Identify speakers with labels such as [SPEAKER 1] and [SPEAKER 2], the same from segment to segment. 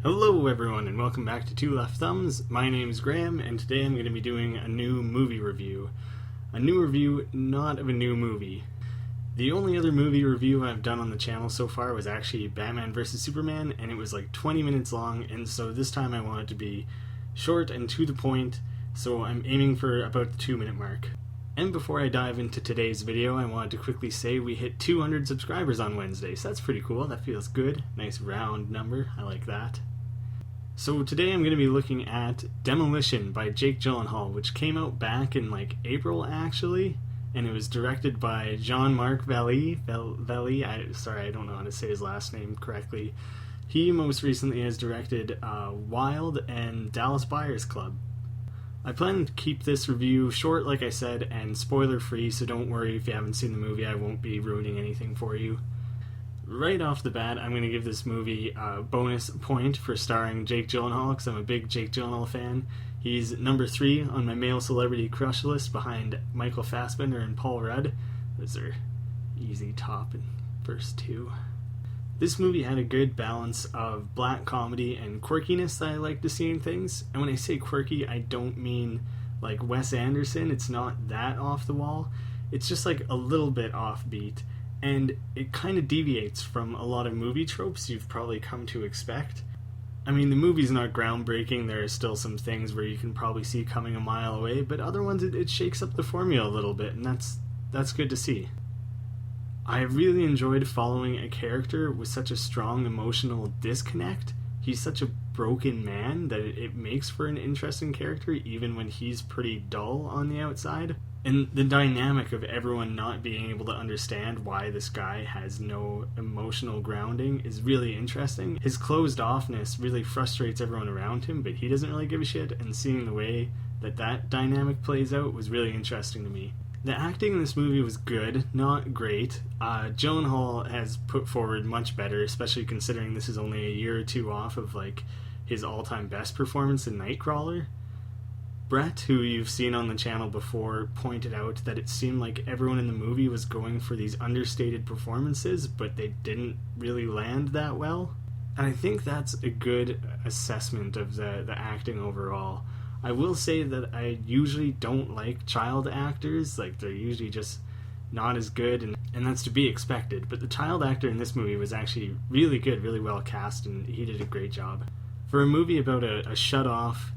[SPEAKER 1] Hello everyone and welcome back to Two Left Thumbs. My name's Graeme and today I'm going to be doing a new movie review. A new review, not of a new movie. The only other movie review I've done on the channel so far was actually Batman vs Superman, and it was like 20 minutes long, and so this time I want it to be short and to the point, so I'm aiming for about the 2-minute mark. And before I dive into today's video, I wanted to quickly say we hit 200 subscribers on Wednesday, so that's pretty cool. That feels good. Nice round number. I like that. So today I'm going to be looking at Demolition by Jake Gyllenhaal, which came out back in like April actually, and it was directed by Jean-Marc Vallée. I don't know how to say his last name correctly. He most recently has directed Wild and Dallas Buyers Club. I plan to keep this review short, like I said, and spoiler-free, so don't worry if you haven't seen the movie, I won't be ruining anything for you. Right off the bat, I'm going to give this movie a bonus point for starring Jake Gyllenhaal, because I'm a big Jake Gyllenhaal fan. He's number 3 on my male celebrity crush list behind Michael Fassbender and Paul Rudd. Those are easy top and first 2. This movie had a good balance of black comedy and quirkiness that I like to see in things. And when I say quirky, I don't mean like Wes Anderson. It's not that off the wall. It's just like a little bit offbeat. And it kind of deviates from a lot of movie tropes you've probably come to expect. I mean, the movie's not groundbreaking. There are still some things where you can probably see coming a mile away, but other ones it shakes up the formula a little bit, and that's good to see. I really enjoyed following a character with such a strong emotional disconnect. He's such a broken man that it makes for an interesting character, even when he's pretty dull on the outside. And the dynamic of everyone not being able to understand why this guy has no emotional grounding is really interesting. His closed offness really frustrates everyone around him, but he doesn't really give a shit, and seeing the way that dynamic plays out was really interesting to me. The acting in this movie was good, not great. Gyllenhaal has put forward much better, especially considering this is only a year or two off of like his all-time best performance in Nightcrawler. Brett, who you've seen on the channel before, pointed out that it seemed like everyone in the movie was going for these understated performances, but they didn't really land that well. And I think that's a good assessment of the acting overall. I will say that I usually don't like child actors, like they're usually just not as good, and that's to be expected. But the child actor in this movie was actually really good, really well cast, and he did a great job. For a movie about a shut-off,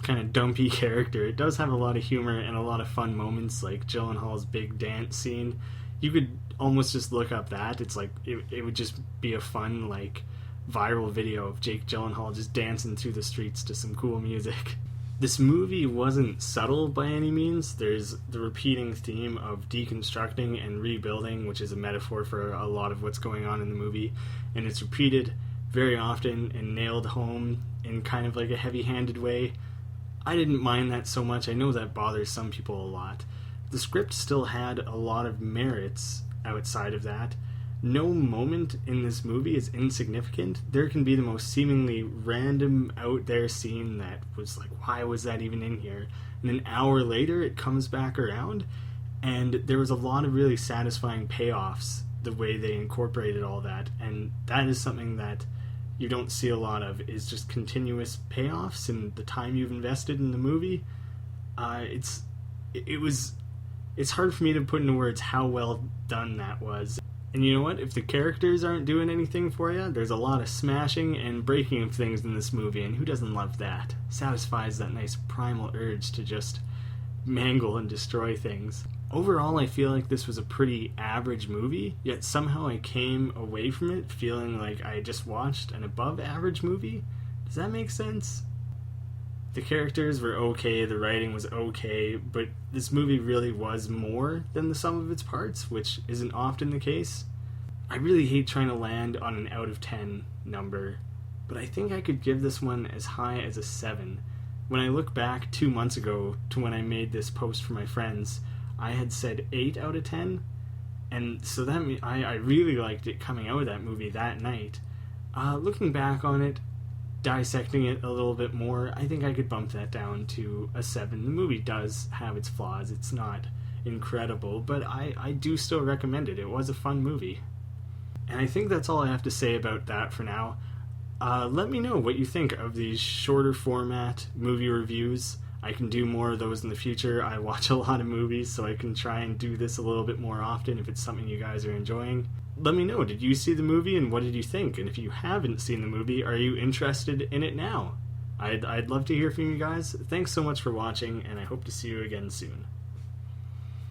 [SPEAKER 1] kind of dumpy character, it does have a lot of humor and a lot of fun moments, like Gyllenhaal's big dance scene. You could almost just look up that. It's like it would just be a fun like viral video of Jake Gyllenhaal just dancing through the streets to some cool music. This movie wasn't subtle by any means. There's the repeating theme of deconstructing and rebuilding, which is a metaphor for a lot of what's going on in the movie, and it's repeated very often and nailed home in kind of like a heavy-handed way. I didn't mind that so much. I know that bothers some people a lot. The script still had a lot of merits outside of that. No moment in this movie is insignificant. There can be the most seemingly random out there scene that was like, why was that even in here? And an hour later it comes back around, and there was a lot of really satisfying payoffs the way they incorporated all that, and that is something that you don't see a lot of, is just continuous payoffs and the time you've invested in the movie. It's hard for me to put into words how well done that was. And you know what? If the characters aren't doing anything for you, there's a lot of smashing and breaking of things in this movie, and who doesn't love that? Satisfies that nice primal urge to just mangle and destroy things. Overall, I feel like this was a pretty average movie, yet somehow I came away from it feeling like I just watched an above-average movie. Does that make sense? The characters were okay, the writing was okay, but this movie really was more than the sum of its parts, which isn't often the case. I really hate trying to land on an out of 10 number, but I think I could give this one as high as a 7. When I look back 2 months ago to when I made this post for my friends, I had said 8 out of 10, and so that I really liked it coming out of that movie that night. Looking back on it, dissecting it a little bit more, I think I could bump that down to a 7. The movie does have its flaws. It's not incredible, but I do still recommend it. It was a fun movie. And I think that's all I have to say about that for now. Let me know what you think of these shorter format movie reviews. I can do more of those in the future. I watch a lot of movies, so I can try and do this a little bit more often if it's something you guys are enjoying. Let me know, did you see the movie and what did you think? And if you haven't seen the movie, are you interested in it now? I'd love to hear from you guys. Thanks so much for watching, and I hope to see you again soon.